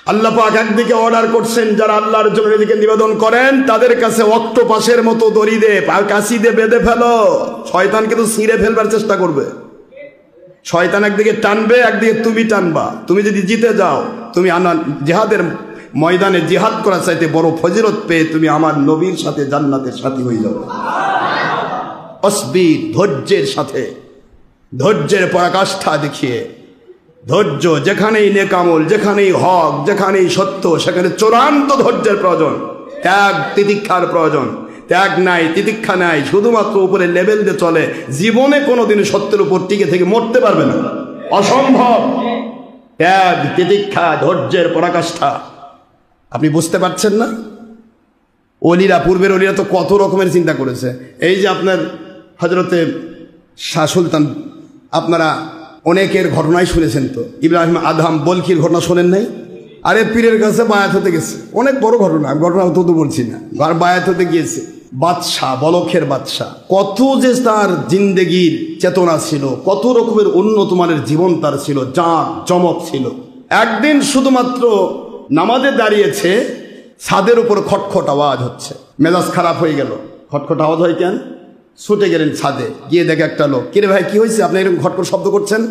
আল্লাহ পাক একদিকে অর্ডার করছেন যারা আল্লাহর জন্য নিজেকে নিবেদন করেন তাদের কাছে অক্টোপাসের মতো দড়ি দে আর কাশি দিয়ে বেঁধে ফেলো। শয়তান কিন্তু ছিঁড়ে ফেলবার চেষ্টা করবে। শয়তান একদিকে টানবে, একদিকে তুমি টানবা। তুমি যদি জিতে যাও, তুমি জিহাদের ময়দানে জিহাদ করার চাইতে বড় ফজিলত পেয়ে তুমি আমার নবীর সাথে জান্নাতের সাথী হয়ে যাবে। অসবির, ধৈর্যের সাথে, ধৈর্যের পরাকাষ্ঠা দেখিয়ে, ধৈর্য যেখানেই নেকামল, যেখানেই হক, যেখানেই সত্য, সেখানে চূড়ান্ত ধৈর্যের প্রয়োজন। ত্যাগ তিতিক্ষার প্রয়োজন। ত্যাগ নাই, তিতিক্ষা নাই, শুধুমাত্র উপরে লেভেল দিয়ে চলে, জীবনে কোনোদিন সত্যের উপর টিকে থেকে মরতে পারবে না, অসম্ভব। ত্যাগ তিতিক্ষা ধৈর্যের পরাকাষ্ঠা। আপনি বুঝতে পারছেন না? অলিরা, পূর্বের অলিরা তো কত রকমের চিন্তা করেছে। এই যে আপনার হযরতে শাহ সুলতান, আপনারা অনেকের ঘটনাই শুনেছেন তো। ইব্রাহিম আদহাম বলখির ঘটনা শোনেন নাই? আরে পীরের কাছে বায়াত হতে গেছে, অনেক বড় ঘটনা, ঘটনা তো বলছি না। বায়াত হতে গিয়েছে বাদশাহ, বলখের বাদশাহ। কত যে তার জিন্দেগির চেতনা ছিল, কত রকমের উন্নত মানের জীবন তার ছিল, জাঁক জমক ছিল। একদিন শুধুমাত্র নামাজে দাঁড়িয়েছে, ছাদের উপর খটখট আওয়াজ হচ্ছে, মেজাজ খারাপ হয়ে গেল। খটখট আওয়াজ হয় কেন? ছুটে গেলেন ছাদে, গিয়ে দেখে একটা লোক। কিরে ভাই, কি হয়েছে? আপনি এরকম খটখট শব্দ করছেন?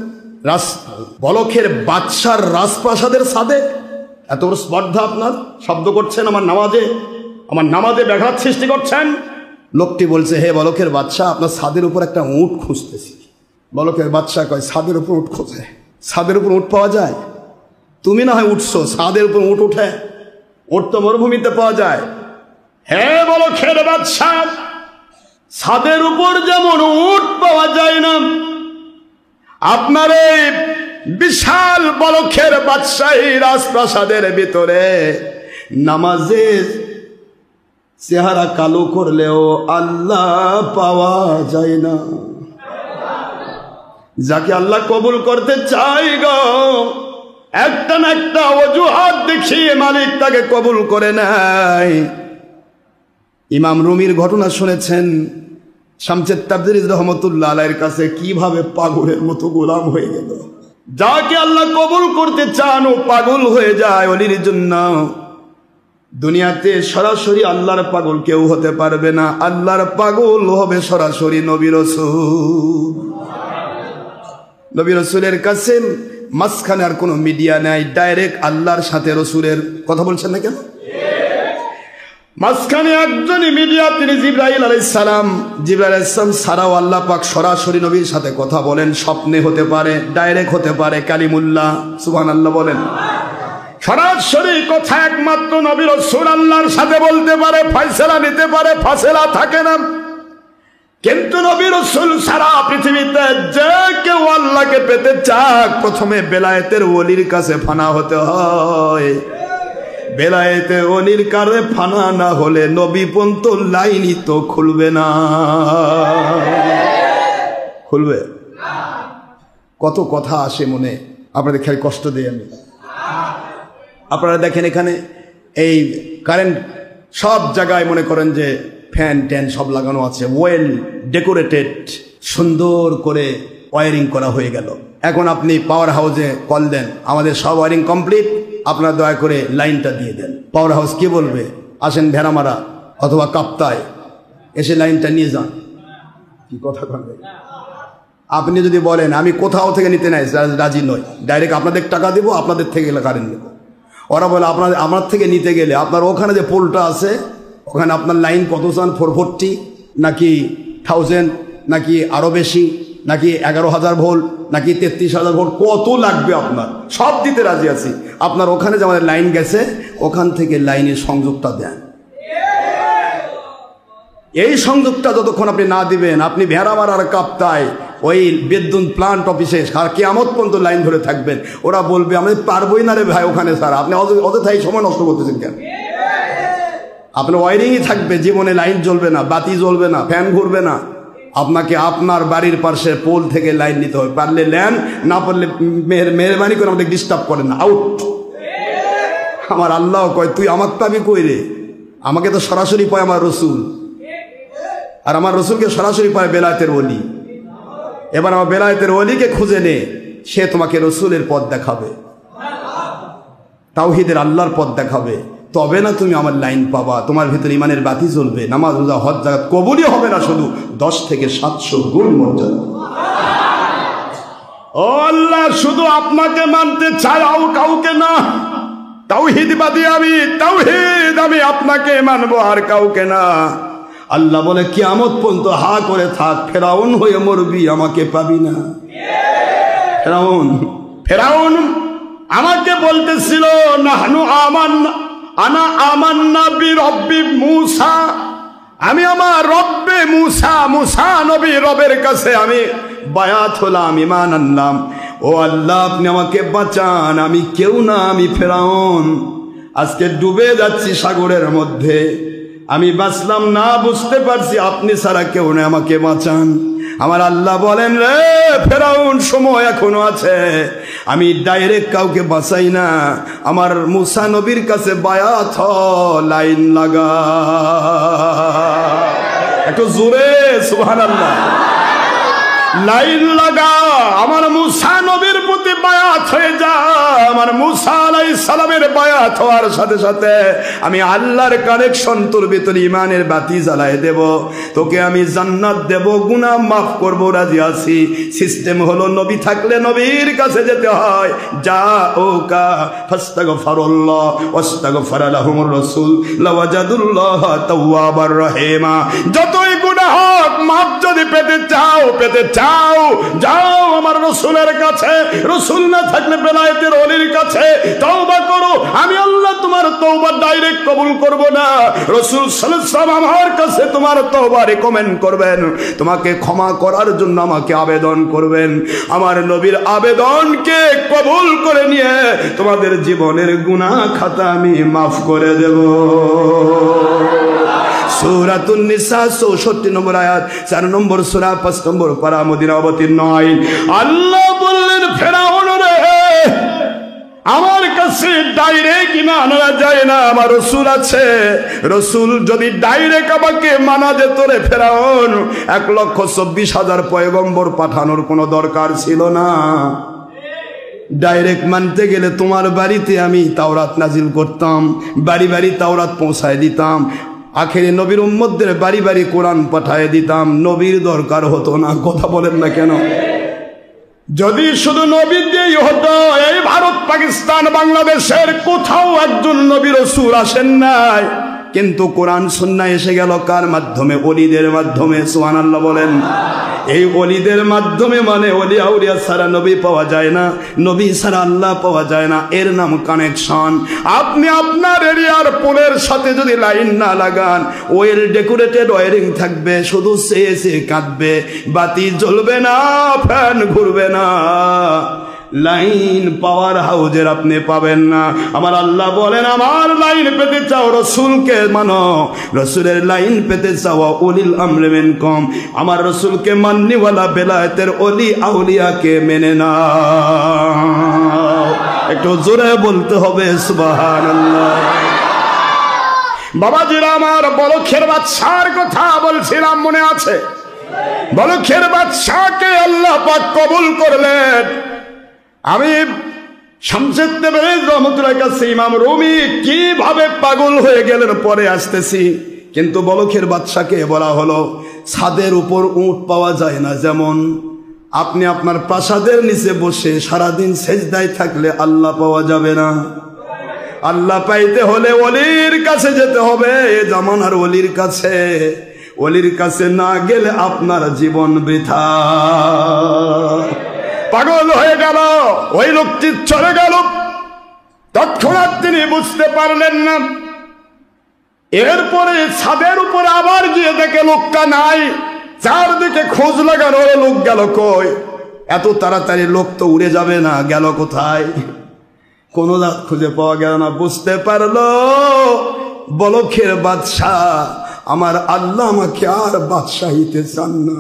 বলখের বাদশার রাজপ্রাসাদের ছাদে এত বড় স্পর্ধা আপনার, শব্দ করছেন আমার নামাজে ব্যাঘাত সৃষ্টি করছেন। লোকটি বলছে, হে বলখের বাদশাহ, আপনার ছাদের উপর একটা উট খুঁজতেছি। বলখের বাদশাহ কয়, ছাদের উপর উট খোঁজে? ছাদের উপর উট পাওয়া যায়? তুমি না হয় উঠছো, ছাদের উপর উট উঠে? উট তো মরুভূমিতে পাওয়া যায়। হে বলখের বাদশাহ, ছাদের উপর যেমন উট পাওয়া যায় না, আপনার এই বিশাল বলখের বাদশাহী রাজপ্রাসাদের ভিতরে নামাজের চেহারা কালো করলেও আল্লাহ পাওয়া যায় না। যাকে আল্লাহ কবুল করতে চাই গো, একটা না একটা অজুহাত দেখিয়ে মালিক তাকে কবুল করে নেয়। ইমাম রুমির ঘটনা শুনেছেন, শামসুদ তাবরিজি রহমাতুল্লাহ আলাইহির কাছে কিভাবে পাগলের মতো গোলাম হয়ে গেল। যাকে আল্লাহ কবুল করতে চান ও পাগল হয়ে যায় ওলির জন্য। দুনিয়াতে সরাসরি আল্লাহর পাগল কেউ হতে পারবে না, আল্লাহর পাগল হবে সরাসরি নবী রাসূল। নবী রাসূলের কাছে মাঝখানে আর কোনো মিডিয়া নাই, ডাইরেক্ট আল্লাহর সাথে রাসূলের কথা বলছেন না কেন? মাঝখানে একজনই মিডিয়া, তিনি জিবরাইল আলাইহিস সালাম। জিবরাইল আলাইহিস সালাম ছাড়াও আল্লাহ পাক সরাসরি নবীর সাথে কথা বলেন। স্বপ্নে হতে পারে, ডাইরেক্ট হতে পারে, কালিমুল্লাহ, সুবহানাল্লাহ বলেন। সরাসরি কথা একমাত্র নবী রাসূল আল্লাহর সাথে বলতে পারে, ফয়সালা নিতে পারে, ফাসেলা থাকে না। কিন্তু নবী রাসূল সারা পৃথিবীতে যে কেউ আল্লাহকে পেতে চাক, প্রথমে বেলায়েতের ওলির কাছে ফানা হতে হয়। বেলায়েতে ওলির কাছে ফানা না হলে নবী পর্যন্ত লাইনই তো খুলবে না। খুলবে? কত কথা আসে মনে, আপনাদের খেয়াল কষ্ট দেই আমি। আপনারা দেখেন এখানে এই কারেন্ট সব জায়গায় মনে করেন যে ফ্যান ট্যান সব লাগানো আছে, ওয়েল ডেকোরেটেড, সুন্দর করে ওয়ারিং করা হয়ে গেল। এখন আপনি পাওয়ার হাউসে কল দেন, আমাদের সব ওয়ারিং কমপ্লিট, আপনারা দয়া করে লাইনটা দিয়ে দেন। পাওয়ার হাউস কি বলবে? আসেন ভেড়ামারা অথবা কাপ্তায়, এসে লাইনটা নিয়ে যান। কি কথা বলবে? আপনি যদি বলেন আমি কোথাও থেকে নিতে নাই, রাজি নই, ডাইরেক্ট আপনাদের টাকা দেবো, আপনাদের থেকে কারেন্ট নেব। ওরা বলে আমার থেকে নিতে গেলে আপনার ওখানে যে পোলটা আছে, ওখানে আপনার লাইন কত চান? 440 নাকি 1000 নাকি আরও বেশি, নাকি 11,000 ভোল্ট, নাকি 33,000 ভোল্ট, কত লাগবে আপনার? সব দিতে রাজি আছি। আপনার ওখানে যে আমাদের লাইন গেছে, ওখান থেকে লাইনের সংযোগটা দেন। এই সংযোগটা যতক্ষণ আপনি না দিবেন, আপনি ভেড়ামারার কাপ্তায় ওই বিদ্যুৎ প্লান্ট অফিসে কিয়ামত পর্যন্ত লাইন ধরে থাকবেন। ওরা বলবে আমি পারবই না রে ভাই ওখানে, স্যার আপনি অযথাই সময় নষ্ট করতেছেন কেন? আপনার ওয়ারিংই থাকবে, জীবনে লাইন জ্বলবে না, বাতি জ্বলবে না, ফ্যান ঘুরবে না। আপনাকে আপনার বাড়ির পাশে পোল থেকে লাইন নিতে হবে। পারলে নেন, না পারলে মেহরবানি করে আমাদের ডিস্টার্ব করেন না, আউট। আমার আল্লাহ কয় তুই আমার পাবি কই রে? আমাকে তো সরাসরি পায় আমার রসুল, আর আমার রসুলকে সরাসরি পায় বেলায়েতের ওলি। এবার আমার বেলায়েতের ওলিকে খুঁজে নে, সে তোমাকে রসুলের পথ দেখাবে। তাওহীদের আল্লাহর পথ দেখাবে, তবে না তুমি আমার লাইন পাবা। তোমার ভিতরে ইমানের বাতি জ্বলবে, নামাজ রোজা হজ যাকাত কবুলই হবে না, শুধু 10 থেকে 700 গুণ মর্যাদা। ও আল্লাহ, শুধু আপনাকে মানতে চাই, আর কাউকে না। তাওহীদবাদী আমি, তাওহীদ আমি আপনাকে মানবো, আর কাউকে না। আল্লাহ বলে কিয়ামত পর্যন্ত হা করে থাক, ফেরাউন হয়ে মরবি, আমাকে পাবি না। ফেরাউন আমাকে বলতেছিল নাহনু আনা আমান্না বিরব্বি মূসা, আমি আমার রব্বে মূসা নবী রবের কাছে আমি বায়াত হলাম, ঈমান আনলাম। ও আল্লাহ, আপনি আমাকে বাঁচান, আমি কেউ না, আমি ফেরাউন। আজকে ডুবে যাচ্ছি সাগরের মধ্যে, আমি বাঁচলাম না, বুঝতে পারছি আপনি ছাড়া কেউ না, আমাকে বাঁচান। আমার আল্লাহ বলেন, রে ফেরাউন, সময় এখনো আছে, আমি ডাইরেক্ট কাউকে বাঁচাই না। আমার মূসা নবীর কাছে বায়াত হ, লাইন লাগা। একটু জোরে সুবহানাল্লাহ, লাইন লাগা। আমার মূসা নবীর প্রতি বায়াত হয়ে যা। আমার মূসা আলাইহিস সালামের বায়াত হওয়ার সাথে সাথে আমি আল্লাহর কানেকশন তোর ভিতরে ইমানের বাতি জ্বালায় দেব, তোকে আমি জান্নাত দেব, গুনাহ মাফ করব, রাজি আছি। সিস্টেম হলো নবী থাকলে নবীর কাছে যেতে হয়। জাউকা ফাস্তাগফিরুল্লাহ ওয়াস্তাগফার লাহুমুর রাসূল লাওয়াজাদুল্লাহ তাওয়াবার রহিমা। যতই গুনাহ হোক, মাফ যদি পেতে চাও যাও আমার রাসূলের কাছে। রাসূল না থাকলে বেলায়েতের ওলির কাছে তওবা করো। আমি আল্লাহ তোমার তওবা ডাইরেক্ট কবুল করব না, রাসূল সাল্লাল্লাহু আলাইহি ওয়াসাল্লাম আমার কাছে তোমার তওবা রেকমেন্ড করবেন, তোমাকে ক্ষমা করার জন্য আমাকে আবেদন করবেন। আমার নবীর আবেদনকে কবুল করে নিয়ে তোমাদের জীবনের গুনাহ খাতা আমি মাফ করে দেব। সূরাতুন নিসা 64 নম্বর আয়াত, 4 নম্বর সূরা, 5 নম্বর পারা, মদিনা অবতীর্ণ হয়। আল্লাহ বললেন, ফেরাউন রে, আমার কাছে ডাইরেক্ট ইমান আনা যায় না, আমার রাসূল আছে। রাসূল যদি ডাইরেক্ট আমাকে মানা যেত রে ফেরাউন, 1,24,000 পয়গম্বর পাঠানোর কোনো দরকার ছিল না। ডাইরেক্ট মানতে গেলে তোমার বাড়িতে আমি তাওরাত নাজিল করতাম, বাড়ি বাড়ি তাওরাত পৌঁছায় দিতাম, আখেরি নবীর উম্মতদের বাড়ি বাড়ি কোরআন পাঠায় দিতাম, নবীর দরকার হতো না। কথা বলেন না কেন? যদি শুধু নবী দিয়েই হতো, এই ভারত পাকিস্তান বাংলাদেশের কোথাও একজন নবী রাসূল আসেন নাই, কিন্তু কোরআন সুন্নাহ এসে গেল কার মাধ্যমে? ওলিদের মাধ্যমে। সুবহানাল্লাহ বলেন। এই ওলিদের মাধ্যমে, মানে ওলি আউলিয়া ছাড়া নবী পাওয়া যায় না, নবী ছাড়া আল্লাহ পাওয়া যায় না, এর নাম কানেকশন। আপনি আপনার এরিয়ার পোলের সাথে যদি লাইন না লাগান, ওয়েল ডেকোরেটেড ওয়ারিং থাকবে, শুধু সে কাঁদবে, বাতি জ্বলবে না, ফ্যান ঘুরবে না, লাইন পাওয়ার হাউজের আপনি পাবেন না। আমার আল্লাহ বলেন, আমার লাইন পেতে চাও রাসূলকে মানো, রাসূলের লাইন পেতে চাও উলিল আমরি মিনকুম, আমার রাসূলকে মাননিওয়ালা বেলায়েতের ওলি আউলিয়াকে মেনে নাও। একটু জোরে বলতে হবে সুবহানাল্লাহ। বাবাজিরা আমার, বলখের বাদশার কথা বলছিলাম, মনে আছে? বলখের বাদশাকে আল্লাহ পাক কবুল করলেন। আমি শামসুদ তাবরিজি রহমাতুল্লাহ কাছে ইমাম রুমি কিভাবে পাগল হয়ে গেলেন পরে আসতেছি, কিন্তু বলখের বাদশাকে বলা হলো, ছাদের উপর উট পাওয়া যায় না, যেমন আপনি আপনার প্রাসাদের নিচে বসে সারাদিন সেজদায় থাকলে আল্লাহ পাওয়া যাবে না। আল্লাহ পাইতে হলে ওলির কাছে যেতে হবে, এ জামানার ওলির কাছে। ওলির কাছে না গেলে আপনার জীবন বৃথা। পাগল হয়ে গেল, ওই লোকটি চলে গেল, তৎক্ষণাৎ তিনি বুঝতে পারলেন না। এরপরে ছাদের উপরে আবার গিয়ে দেখে লোকটা নাই, চারদিকে খোঁজ লাগানো, লোক গেল কই? এত তাড়াতাড়ি লোক তো উড়ে যাবে না, গেল কোথায়? কোনো রাত খুঁজে পাওয়া গেল না। বুঝতে পারলো বলখের বাদশাহ, আমার আল্লাহ আমাকে আর বাদশাহিতে চান না,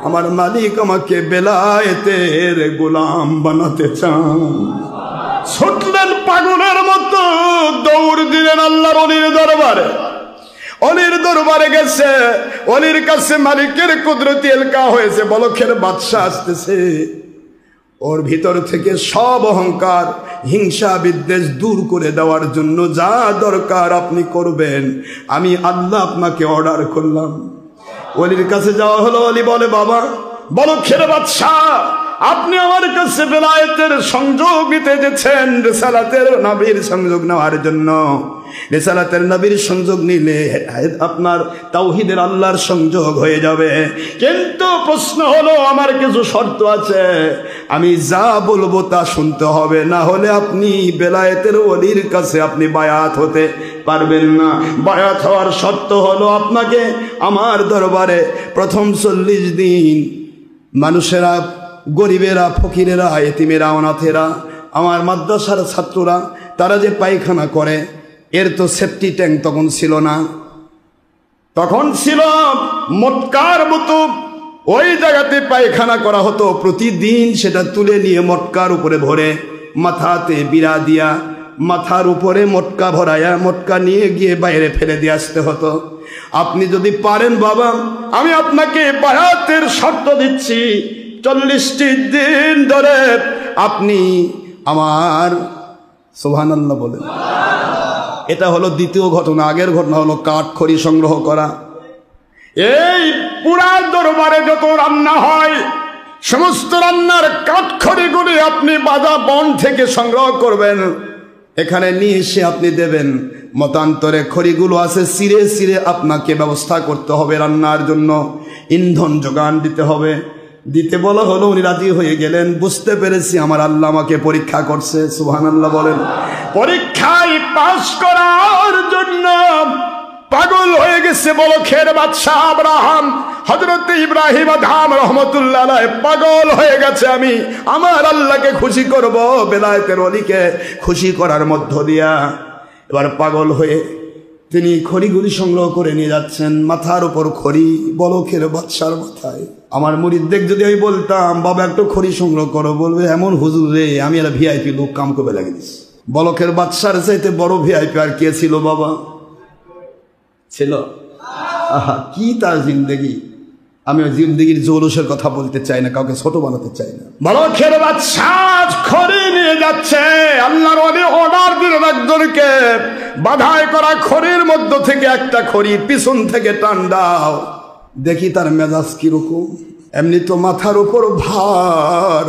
আমার মালিক আমাকে বেলায়েতের গোলাম বানাতে চান। ছুটলেন পাগলের মতো, দৌড় দিলেন আল্লাহর ওলির দরবারে। ওলির দরবারে গেছে, ওলির কাছে মালিকের কুদরতি এলকা হয়েছে, বলখের বাদশাহ আসতেছে। ওর ভিতর থেকে সব অহংকার, হিংসা, বিদ্বেষ দূর করে দেওয়ার জন্য যা দরকার আপনি করবেন, আমি আল্লাহ আপনাকে অর্ডার করলাম। ওলির কাছে যাওয়া হলো। ওলি বলে, বাবা বলো খেরে বাদশাহ, আপনি আমার কাছে বেলায়েতের সংযোগ নিতে গেছেন, রিসালাতের নবীর সংযোগ নেওয়ার জন্য। রিসালাতের নবীর সংযোগ নিলে আপনার তাওহীদের আল্লাহর সংযোগ হয়ে যাবে। কিন্তু প্রশ্ন হলো, আমার কিছু শর্ত আছে, আমি যা বলবো তা শুনতে হবে, না হলে আপনি বেলায়েতের ওলির কাছে আপনি বায়াত হতে পারবেন না। বায়াত হওয়ার শর্ত হলো, আপনাকে আমার দরবারে প্রথম 40 দিন মানুষেরা, গরিবেরা, ফকিরেরা, এতিমেরা, অনাথেরা, আমার মাদ্রাসার ছাত্ররা, তারা যে পায়খানা করে, এর তো সেফটি ট্যাঙ্ক তখন ছিল না, তখন ছিল মটকার মতো, ওই জায়গাতে পায়খানা করা হতো। প্রতিদিন সেটা তুলে নিয়ে মটকার উপরে ভরে, মাথাতে বিড়া দিয়া মাথার উপরে মটকা ভরায়া মটকা নিয়ে গিয়ে বাইরে ফেলে দিয়ে আসতে হতো। আপনি যদি পারেন বাবা, আমি আপনাকে বায়াতের শর্ত দিচ্ছি, 40টি দিন ধরে আপনি আমার, সুবহানাল্লাহ বলেন। এটা হলো দ্বিতীয় ঘটনা। আগের ঘটনা হলো কাঠ খড়ি সংগ্রহ করা। এই পুরা দরবারে যত রান্না হয়, সমস্ত রান্নার কাঠ খড়িগুলি আপনি বাজা বন থেকে সংগ্রহ করবেন, এখানে নিয়ে এসে আপনি দেবেন। মতান্তরে খড়িগুলো আছে, সিরে সিরে আপনাকে ব্যবস্থা করতে হবে রান্নার জন্য, ইন্ধন যোগান দিতে হবে। দিতে বলা হলো, উনি রাজি হয়ে গেলেন। বুঝতে পেরেছি আমার আল্লাহ আমাকে পরীক্ষা করছে, সুবহানাল্লাহ বলেন। পরীক্ষায় পাস করার জন্য পাগল হয়ে গেছে বলো খের বাদশাহ আব্রাহাম, হযরত ইব্রাহিম আদম রহমতুল্লাহ আলাইহি পাগল হয়ে গেছে। আমি আমার আল্লাহকে খুশি করব বেলায়েতের ওলিকে খুশি করার মধ্য দিয়া। এবার পাগল হয়ে তিনি খড়িগুলি সংগ্রহ করে নিয়ে যাচ্ছেন। মাথার উপর খড়ি, বলখের বাদশার মাথায়। আমার মুরিদদের যদি আমি বলতাম, বাবা একটু খড়ি সংগ্রহ করো, বলবে এমন হুজুর রে, আমি একটা ভিআইপি লোক, কাম করবে লাগে দিস। বলখের বাদশার চাইতে বড় ভিআইপি আর কে ছিল বাবা? ছিল? আহা, কি তার জিন্দেগি! আমি ওই জিন্দেগির জৌলুসের কথা বলতে চাই না, কাউকে ছোট বানাতে চাই না। বলখের বাদশাহ খড়ি নিয়ে যাচ্ছে। আল্লাহর ওলি অর্ডার দিলেন একজনকে, বাধাই করা খড়ির মধ্য থেকে একটা খড়ি পিছন থেকে টান দাও, দেখি তার মেজাজ কিরকম। এমনি তো মাথার উপর ভার,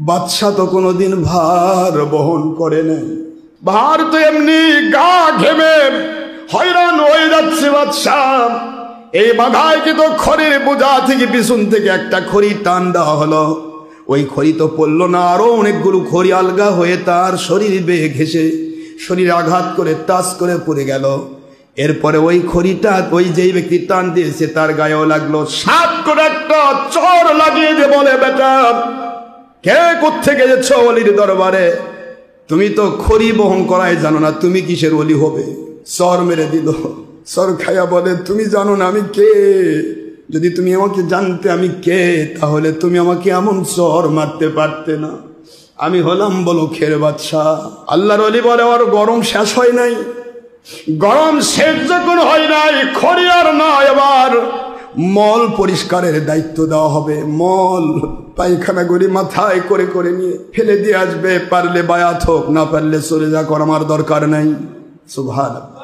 বাদশা তো কোনোদিন ভার বহন করে নাই। ভার তো এমনি গা ঘেমে হয়রান হয়ে যাচ্ছে বাদশা। এই বাধায় কিন্তু খড়ির বোঝা থেকে পিছন থেকে একটা খড়ি টান দেওয়া হলো। ওই খড়ি তো পড়লো না, আরো অনেকগুলো খড়ি আলগা হয়ে তার শরীর বেয়ে ঘেসে শরীরে আঘাত করে টাচ করে পড়ে গেল। এরপরে ওই খড়িটা ওই যেই ব্যক্তি টান দিয়েছে তার গায়েও লাগলো। সাত করে একটা চর লাগিয়ে দিয়ে বলে, বেটা কে কোত্থেকে গেছ ওলির দরবারে? তুমি তো খড়ি বহন করাই জানো না, তুমি কিসের ওলি হবে? চর মেরে দিল। চর খায়া বলে, তুমি জানো না আমি কে? যদি তুমি আমাকে জানতে আমি কে, তাহলে তুমি আমাকে এমন চর মারতে পারতে না। আমি হলাম বলখের বাদশা। আল্লাহর ওলি বলে, ওর গরম শেষ হয় নাই। গরম শেষ যখন হয় নাই, খড়ি আর নয়, এবার মল পরিষ্কারের দায়িত্ব দেওয়া হবে। মল পায়খানা গুলি মাথায় করে করে নিয়ে ফেলে দিয়ে আসবে। পারলে বায়াত হোক, না পারলে চলে যাক, আমার দরকার নাই। সুবহানাল্লাহ।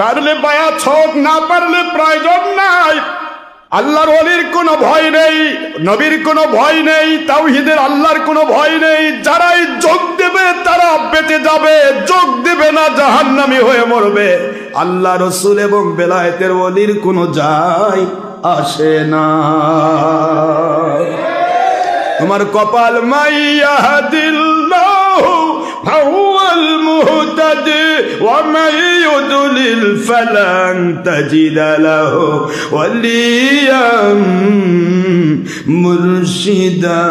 পারলে বায়াত হোক, না পারলে প্রয়োজন নাই। আল্লাহর ওলির কোনো ভয় নেই, নবীর কোনো ভয় নেই, তাওহীদের আল্লাহর কোনো ভয় নেই। যারাই যোগ দেবে তারা বেঁচে যাবে, যোগ দেবে না জাহান্নামী হয়ে মরবে। আল্লাহ রসুল এবং বেলায়েতের ওলির কোনো যায় আসে না। তোমার কপাল মাইয়াহদিল্লাহু ফাহুয়াল মুহতাদি ওয়া মান ইউদলিল ফালান তাজিদা লাহু ওয়ালিয়াম মুরশিদা।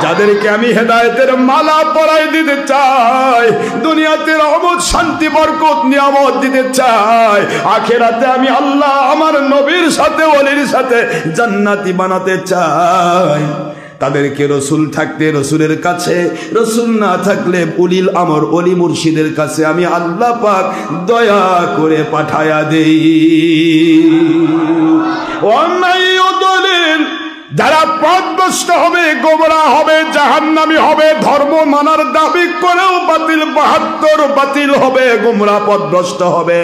যাদেরকে আমি হেদায়েতের মালা পরাই দিতে চাই, দুনিয়াতে রহমত শান্তি বরকত নিয়ামত দিতে চাই, আখিরাতে আমি আল্লাহ আমার নবীর সাথে ওলির সাথে জান্নাতি বানাতে চাই, তাদেরকে রসুল থাকতে রসুলের কাছে, রসুল না থাকলে উলিল আমর অলি মুর্শিদের কাছে আমি আল্লাহ পাক দয়া করে পাঠায়া দেই। যারা পথভ্রষ্ট হবে, গোমরাহ হবে, জাহান্নামী হবে, ধর্ম মানার দাবি করেও বাতিল 72 বাতিল হবে, গোমরাহ পথভ্রষ্ট হবে।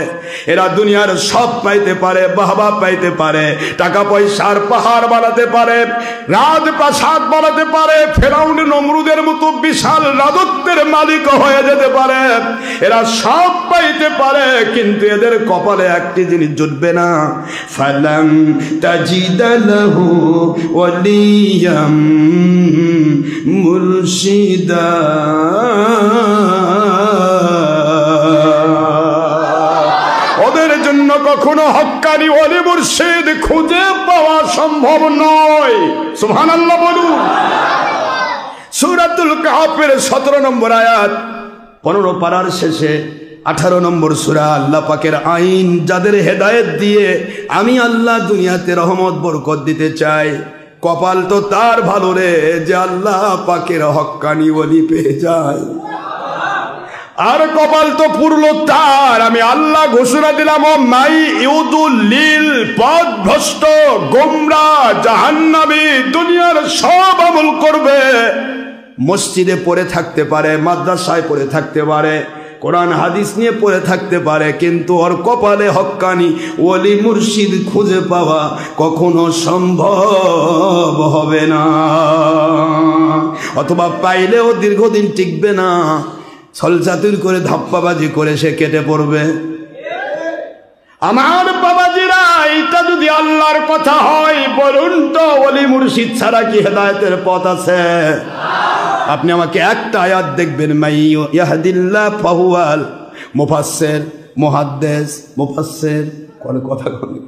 এরা দুনিয়ার সব পাইতে পারে, বাহবা পাইতে পারে, টাকা পয়সার পাহাড় বানাতে পারে, রাজপ্রাসাদ বানাতে পারে, ফেরাউন নমরুদের মতো বিশাল রাজত্বের মালিক হয়ে যেতে পারে, এরা সব পাইতে পারে, কিন্তু এদের কপালে একটি জিনিস জুটবে না, ফালাম তাজিদা লাহু ওয়ালিয়াম মুরশিদা। ওদের জন্য কখনো হক্কানি ওলি মুর্শিদ খুঁজে পাওয়া সম্ভব নয়। সুবহানাল্লাহ বলুন। সূরাতুল কাহফের 17 নম্বর আয়াত, 15 পারার শেষে 18 নম্বর সূরা। আল্লাহ পাকের আইন, যাদের হেদায়েত দিয়ে আমি আল্লাহ দুনিয়াতে রহমত বরকত দিতে চাই, কপাল তো তার ভালো রে যে আল্লাহ পাকের হক্কানি ওলি পেয়ে যায়। আর কপাল তো পুরলো তার, আমি আল্লাহ ঘোষণা দিলাম, ও মাই ইউদুল্লিল, পথভ্রষ্ট, গোমরাহ, জাহান্নামী, দুনিয়ার সব আমল করবে, মসজিদে পড়ে থাকতে পারে, মাদ্রাসায় পড়ে থাকতে পারে, কোরআন হাদিস নিয়ে পড়ে থাকতে পারে, কিন্তু ওর কপালে হক্কানি ওলি মুর্শিদ খুঁজে পাওয়া কখনো সম্ভব হবে না, অথবা পাইলেও দীর্ঘদিন টিকবে না, ছলচাতুর করে ধাপ্পাবাজি করে সে কেটে পড়বে। আমার বাবাজিরা, এটা যদি আল্লাহর কথা হয়, বলুন তো ওলি মুর্শিদ ছাড়া কি হেদায়েতের পথ আছে? আপনি আমাকে একটা আয়াত দেখবেন, মাই ইয়াহদিল্লাহ ফাহুয়াল মুফাসসির, মুহাদ্দিস, মুফাসসির, কোন কথা বলি,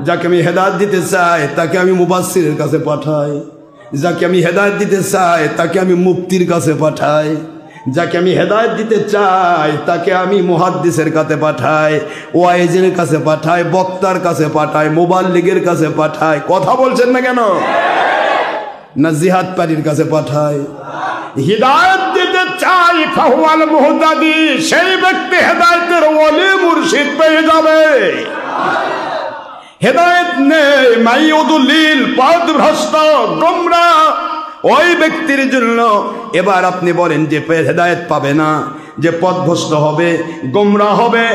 যাকে আমি হেদায়েত দিতে চাই তাকে আমি মুফাসসিরের কাছে পাঠাই, যাকে আমি হেদায়েত দিতে চাই তাকে আমি মুফতির কাছে পাঠাই, যাকে আমি হেদায়েত দিতে চাই তাকে আমি মুহাদ্দিসের কাছে পাঠাই, ওয়াইজের কাছে পাঠাই, বক্তার কাছে পাঠাই, মুবাল্লিগের কাছে পাঠাই। কথা বলছেন না কেন? না জিহাদ পারির কাছে পাঠাই? হিদায়াত দিতে চাই, ফাহুয়াল মুহতাদি, সেই ব্যক্তি হেদায়েতের ওলি মুর্শিদ পেয়ে যাবে। হেদায়েত নেই, মাইয়ুদুলিল, পথভ্রষ্ট, গোমরাহ, ওই ব্যক্তির জন্য এবার আপনি বলেন যে হেদায়েত পাবে না, যে পথভ্রষ্ট হবে, গোমরাহ হবে,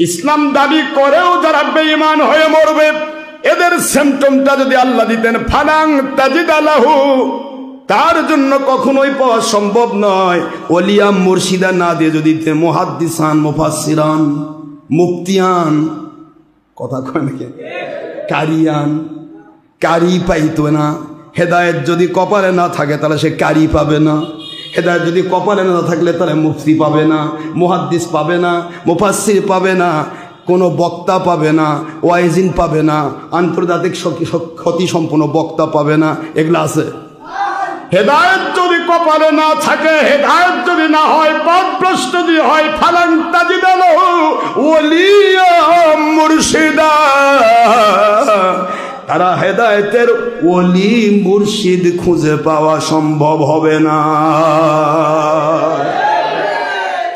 ইসলাম দাবি করেও যারা বেঈমান হয়ে মরবে, এদের সিম্পটমটা যদি আল্লাহ দিতেন, ফালাং তাজিদা লাহু, তার জন্য কখনোই পাওয়া সম্ভব নয়। ওলিয়া মুর্শিদা না দিয়ে যদি মুহাদ্দিসান, মুফাসসিরান, মুফতিয়ান, কথা কয় নাকি, কারিয়ান, কারি পাইতো না। হেদায়েত যদি কপালে না থাকে তাহলে সে কারি পাবে না, হেদায়েত যদি কপালে না থাকলে তাহলে মুফতি পাবে না, মুহাদ্দিস পাবে না, মুফাসসির পাবে না, কোনো বক্তা পাবে না, ওয়াইজিন পাবে না, আন্তর্জাতিক খ্যাতি সম্পন্ন বক্তা পাবে না, এগুলো আছে। হেদায়েত যদি কপালে না থাকে, হেদায়েত যদি না হয়, পথভ্রষ্ট যদি হয়, ফালান তাজিদা লাহু ওলিয়া মুর্শিদা, তারা হেদায়েতের ওলি মুর্শিদ খুঁজে পাওয়া সম্ভব হবে না।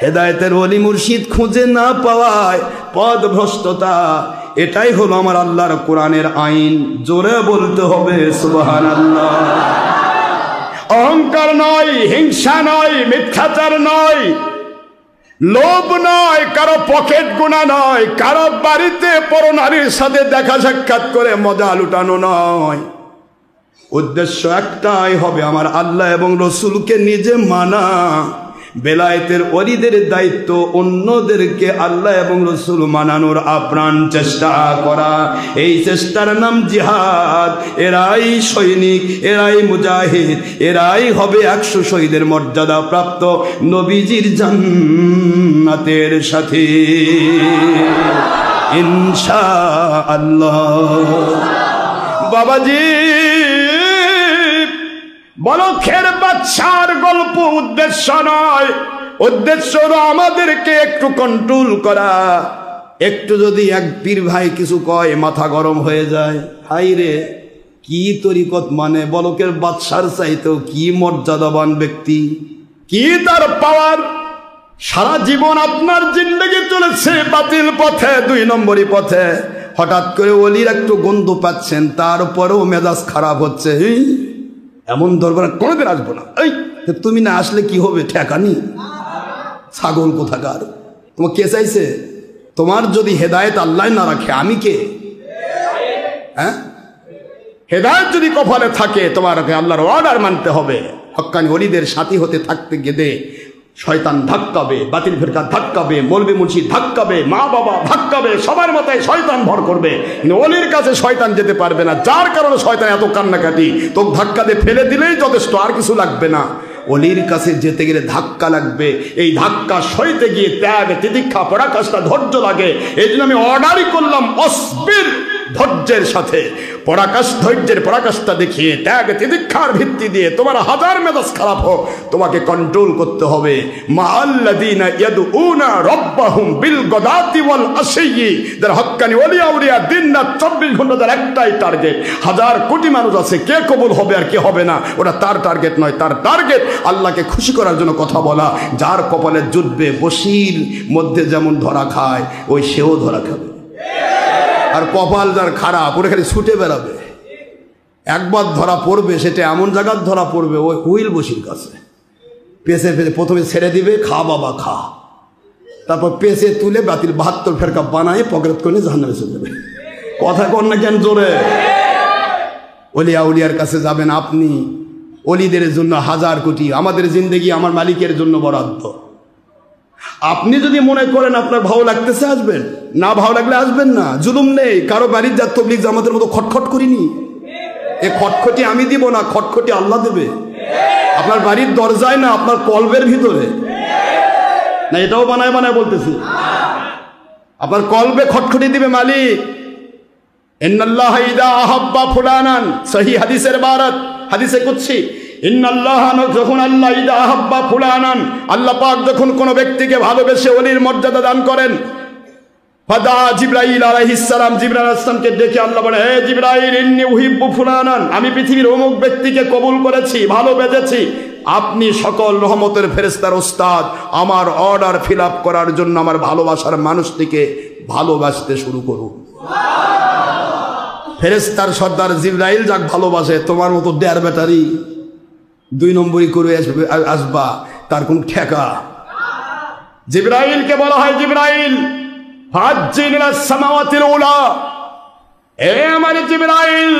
হেদায়েতের ওলি মুর্শিদ খুঁজে না পাওয়ায় পথভ্রষ্টতা, এটাই হলো আমার আল্লাহর কোরআনের আইন। জোরে বলতে হবে সুবহানাল্লাহ। অহংকার নয়, হিংসা নয়, মিথ্যাচার নয়, লোভ নয়, কারো পকেট গুণা নয়, কারো বাড়িতে পরনারীর সাথে দেখা সাক্ষাৎ করে মজা লুটানো নয়। উদ্দেশ্য একটাই হবে, আমার আল্লাহ এবং রসুলকে নিজে মানা। বেলায়েতের ওলিদের দায়িত্ব অন্যদেরকে আল্লাহ এবং রসুল মানানোর আপ্রাণ চেষ্টা করা। এই চেষ্টার নাম জিহাদ। এরাই সৈনিক, এরাই মুজাহিদ, এরাই হবে 100 শহীদের মর্যাদা প্রাপ্ত নবীজির জান্নাতের সাথী ইনশাআল্লাহ। বাবাজি, বলখের বাদশার গল্প উদ্দেশ্য নয়, উদ্দেশ্য হলো আমাদেরকে একটু কন্ট্রোল করা। একটু যদি এক পীর ভাই কিছু কয় মাথা গরম হয়ে যায়, হাই রে কি তরিকত মানে বলকের বাদশার চাইতেও কি মর্যাদাবান ব্যক্তি, কি তার পাওয়ার। সারা জীবন আপনার জিন্দগি চলেছে বাতিল পথে, 2 নম্বরই পথে। হঠাৎ করে ওলির একটু গন্ধ পাচ্ছেন, তারপরেও মেজাজ খারাপ হচ্ছে। এমন দরবার কোনোদিন আসবো না। এই তুমি না আসলে কি হবে, ঠেকানি ছাগল কোথাকার। তোমার কে চাইছে? তোমার যদি হেদায়েত আল্লাহ না রাখে আমি কে? হ্যাঁ, হেদায়েত যদি কপালে থাকে তোমাকে আল্লাহর অর্ডার মানতে হবে। হক্কানি ওলিদের সাথী হতে থাকতে গেলে শয়তান ধাক্কাবে, বাতিল ফিরকা ধাক্কাবে, মৌলবি মুন্সি ধাক্কাবে, মা বাবা ধাক্কাবে, সবার মাথায় শয়তান ভর করবে, কিন্তু ওলির কাছে শয়তান যেতে পারবে না। যার কারণে শয়তান এত কান্নাকাটি, তোকে ধাক্কা দিয়ে ফেলে দিলেই যথেষ্ট, আর কিছু লাগবে না। ওলির কাছে যেতে গেলে ধাক্কা লাগবে, এই ধাক্কা সইতে গিয়ে ত্যাগ, তিতিক্ষা, পরাকাষ্ঠা, ধৈর্য লাগে। এই জন্য আমি অর্ডারই করলাম অসবির, ধৈর্যের সাথে ধৈর্যের পরাকাষ্ঠা দেখিয়ে ত্যাগ তিতিক্ষার ভিত্তি দিয়ে তোমার হাজার মেজাজ খারাপ হোক, তোমাকে কন্ট্রোল করতে হবে। মাআল্লাযীনা ইয়াদউনা রাব্বাহুম বিল গাদাতি ওয়াল আশিয়্যি, যারা হক্কানি ওলি আউলিয়া দিন রাত 24 ঘন্টা তার একটাই টার্গেট। হাজার কোটি মানুষ আছে, কে কবুল হবে আর কে হবে না ওটা তার টার্গেট নয়। তার টার্গেট আল্লাহকে খুশি করার জন্য কথা বলা। যার কপালে জুটবে, বসির মধ্যে যেমন ধরা খায় ওই সেও ধরা খাবে। আর কপাল যার খারাপ ওরা খালি ছুটে বেড়াবে। একবার ধরা পড়বে, সেটা এমন জায়গার ধরা পড়বে ওই হুইল বসির কাছে। পেঁচে প্রথমে ছেড়ে দিবে, খা বাবা খা, তারপর পেঁচে তুলে বাতিল 72 ফেরকা বানায় পকেট করে জাহান্নামে চলে যাবে। কথা কর না কেন জোরে? ওলি আউলিয়ার কাছে যাবেন আপনি, ওলিদের জন্য হাজার কোটি, আমাদের জিন্দেগি আমার মালিকের জন্য বরাদ্দ। আপনি যদি মনে করেন আপনার ভালো লাগতেছে আসবেন, না ভালো লাগলে আসবেন না। জুলুম নেই কারো বাড়ির, যা তবলিগ জামাতের মতো খটখট করিনি। এ খটখটি আমি দিব না, খটখটি আল্লাহ দেবে। আপনার বাড়ির দরজায় না, আপনার কলবের ভিতরে না। এটাও বানায় বানায় বলতেছি, আপনার কলবে খটখটি দিবে মালিক। ইন্নাল্লাহ ইদা আহাব্বা ফুলানান, সহিহ হাদিসের বারাত, হাদিসে কুদসি। ইন্নাল্লাহ, যখন আল্লাহ ইদা আহাব্বা ফুলানান, আল্লাহ পাক যখন কোনো ব্যক্তিকে ভালোবেসে ওলির মর্যাদা দান করেন, ফাদা জিবরাইল আলাইহিস সালাম, জিবরাইল আলাইহিস সালামকে ডেকে আল্লাহ বলে, হে জিবরাইল, ইন্নী উহিব্বু ফুলানান, আমি পৃথিবীর অমুক ব্যক্তিকে কবুল করেছি, ভালোবেসেছি। আপনি সকল রহমতের ফেরেশতার ওস্তাদ, আমার অর্ডার ফিল আপ করার জন্য আমার ভালোবাসার মানুষটিকে ভালোবাসতে শুরু করুন। ফেরেশতার সর্দার জিবরাইল যাক ভালোবাসে, তোমার মতো ডেয়ার ব্যাটারি 2 নম্বরই করে আসবা, তার কোন ঠেকা। জিবরাইলকে বলা হয়, জিবরাইল ফাজ্জিন ইলাস সামাওয়াতিল উলা, এ আমার জিবরাইল,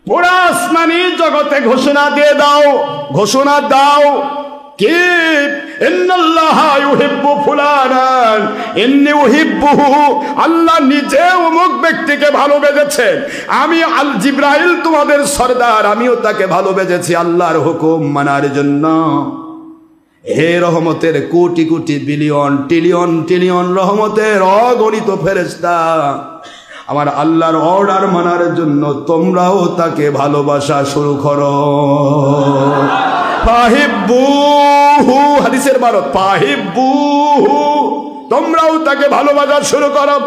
পুরা আসমানি জগতে ঘোষণা দিয়ে দাও, ঘোষণা দাও কি ইন্নাল্লাহা ইউহিব্বু ফুলানান ইন্নী উহিব্বুহু, আল্লাহ নিজে অমুক ব্যক্তিকে ভালোবেসেছেন। আমি আল জিবরাইল তোমাদের সরদার, আমিও তাকে ভালোবেসেছি আল্লাহর হুকুম মানার জন্য। হে রহমতের crore crore billion trillion trillion রহমতের অগণিত ফেরেশতা, আমার আল্লাহর অর্ডার মানার জন্য তোমরাও তাকে ভালোবাসা শুরু করো। ফাহিব্বুহু, হাদিসের বারত, ফাহিব্বুহু, তোমরাও তাকে ভালোবাসা শুরু করো।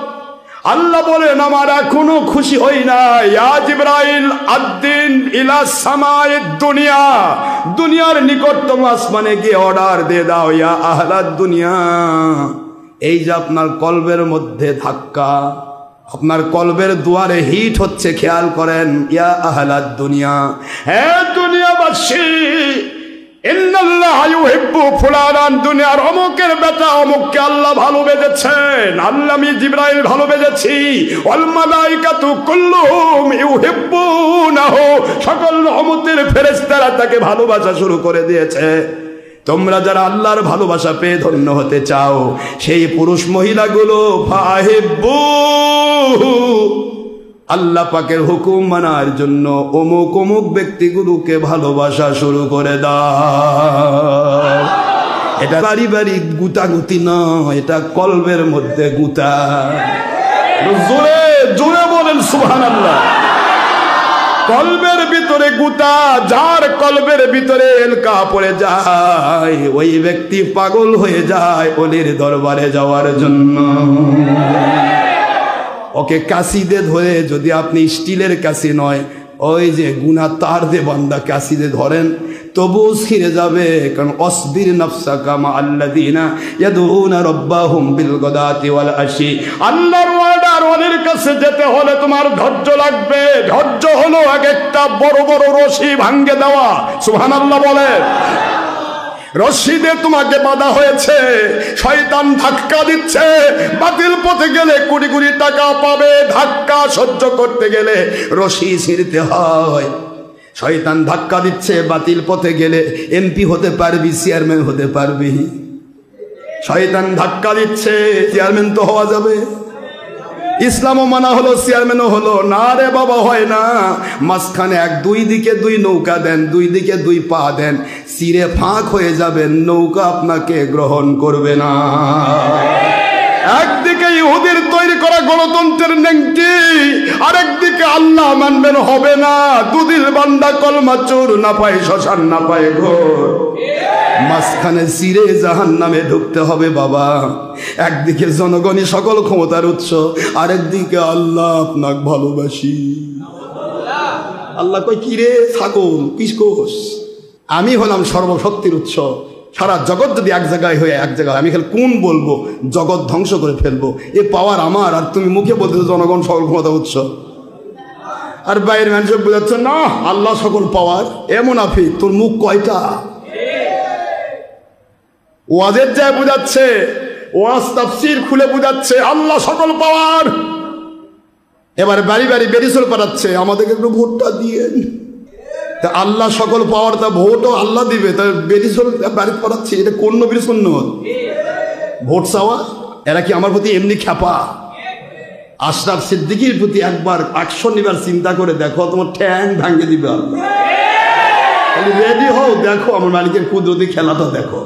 আল্লাহ বলেন, আমার এখনো খুশি হই না। ইয়া জিবরাইল আদ্দিন ইলা সামায়েদ দুনিয়া, দুনিয়ার নিকটতম আসমানে গিয়ে অর্ডার দিয়ে দাও, ইয়া আহলাদ দুনিয়া, এই যে আপনার কলবের মধ্যে ধাক্কা, আপনার কলবের দুয়ারে হিট হচ্ছে, খেয়াল করেন। ইয়া আহলাদ দুনিয়া, হে দুনিয়াবাসী, ইন্নাল্লাহ ইউহিব্বু ফুলানান, দুনিয়ার অমুকের বেটা অমুককে আল্লাহ ভালোবেসেছেন, আল্লাহ আমি জিবরাইল ভালোবেসেছি। ওয়াল মালাইকাতু কুল্লুহুম ইউহিব্বুনাহু, সকল রহমতের ফেরেশতারা তাকে ভালোবাসা শুরু করে দিয়েছে। তোমরা যারা আল্লাহর ভালোবাসা পেয়ে ধন্য হতে চাও, সেই পুরুষ মহিলাগুলো ফাহিব্বুহু, আল্লাহ পাকের হুকুম মানার জন্য অমুক অমুক ব্যক্তিগুলোকে ভালোবাসা শুরু করে দাও। এটা পারিবারিক গুতাগুতি নয়, এটা কলবের মধ্যে গুতা। জোরে জোরে বলেন সুবহানাল্লাহ। কলবের ভিতরে গুতা, যার কলবের ভিতরে এলকা পড়ে যায়, ওই ব্যক্তি পাগল হয়ে যায় ওলির দরবারে যাওয়ার জন্য। ওকে কাশি দিয়ে ধরে, যদি আপনি স্টিলের কাশি নয়, ওই যে গুনাহ তার দে বান্দা কাশিদে ধরেন তবু ছিঁড়ে যাবে, কারণ অসবির নাফসাকা মা আল্লাযিনা ইয়াদউনা রাব্বাহুম বিল গাদাতি ওয়াল আশি। আল্লাহর ওয়াদার ওয়ালির কাছে যেতে হলে তোমার ধৈর্য লাগবে। ধৈর্য হলো এক একটা বড় বড় রশি ভাঙে দেওয়া। সুবহানাল্লাহ বলে। রশিদে তোমাকে বাঁধা হয়েছে, শয়তান ধাক্কা দিচ্ছে। বাতিল পথে গেলে কোটি কোটি টাকা পাবে, ধাক্কা সহ্য করতে গেলে রশি ছিঁড়তে হয়। শয়তান ধাক্কা দিচ্ছে, বাতিল পথে গেলে এমপি হতে পারবি, চেয়ারম্যান হতে পারবি। শয়তান ধাক্কা দিচ্ছে, চেয়ারম্যান তো হওয়া যাবে, ইসলামও মানা হলো, চেয়ারম্যানও হলো না। রে বাবা, হয় না। মাঝখানে দুই দিকে দুই নৌকা দেন, দুই দিকে দুই পা দেন, চিরে ফাঁক হয়ে যাবেন, নৌকা আপনাকে গ্রহণ করবে না। একদিকে ইহুদির তৈরি করা গণতন্ত্রের নেংটি, আরেকদিকে আল্লাহ মানবেন হবে না। দুদিল বান্দা কলমা চোর, না পায় শ্মশান না পায় ঘোর, মাঝখানে চিরে জাহান্নামে ঢুকতে হবে বাবা। একদিকে জনগণই সকল ক্ষমতার উৎস, আরেকদিকে আল্লাহ আপনাকে ভালোবাসি। আল্লাহ কই কিরে ছাগল কিসকোস, আমি হলাম সর্বশক্তির উৎস। সারা জগৎ যদি এক জায়গায় হয়ে এক জায়গায়, আমি খালি কোন বলবো, জগৎ ধ্বংস করে ফেলবো। এ পাওয়ার আমার, আর তুমি মুখে বলতেছো জনগণ সকল ক্ষমতা উৎস। আর বাইরের মানুষ বোঝাচ্ছে না আল্লাহ সকল পাওয়ার। এ মুনাফিক, তোর মুখ কয়টা? ওয়াজের যায় বুঝাচ্ছে, ওয়াজ তাফসীর খুলে বুঝাচ্ছে আল্লাহ সকল পাওয়ার। এবার বাড়ি বাড়ি বেরিসল পাঠাচ্ছে, আমাদেরকে একটু ভোটটা দিয়েন। আল্লাহ সকল পাওয়ার, তা ভোটও আল্লাহ দিবে, তাই বেরিসল বাড়ি পাঠাচ্ছে। এটা কোন নবীর সুন্নত? ভোট চাওয়া? এরা কি আমার প্রতি এমনি খ্যাপা? আশরাফ সিদ্দিকীর প্রতি একবার অ্যাকশন নিবার চিন্তা করে দেখো, তোমার ঠ্যাং ভাঙে দিবে আল্লাহ। রেডি হও, দেখো আমার মালিকের কুদরতি খেলাটা দেখো।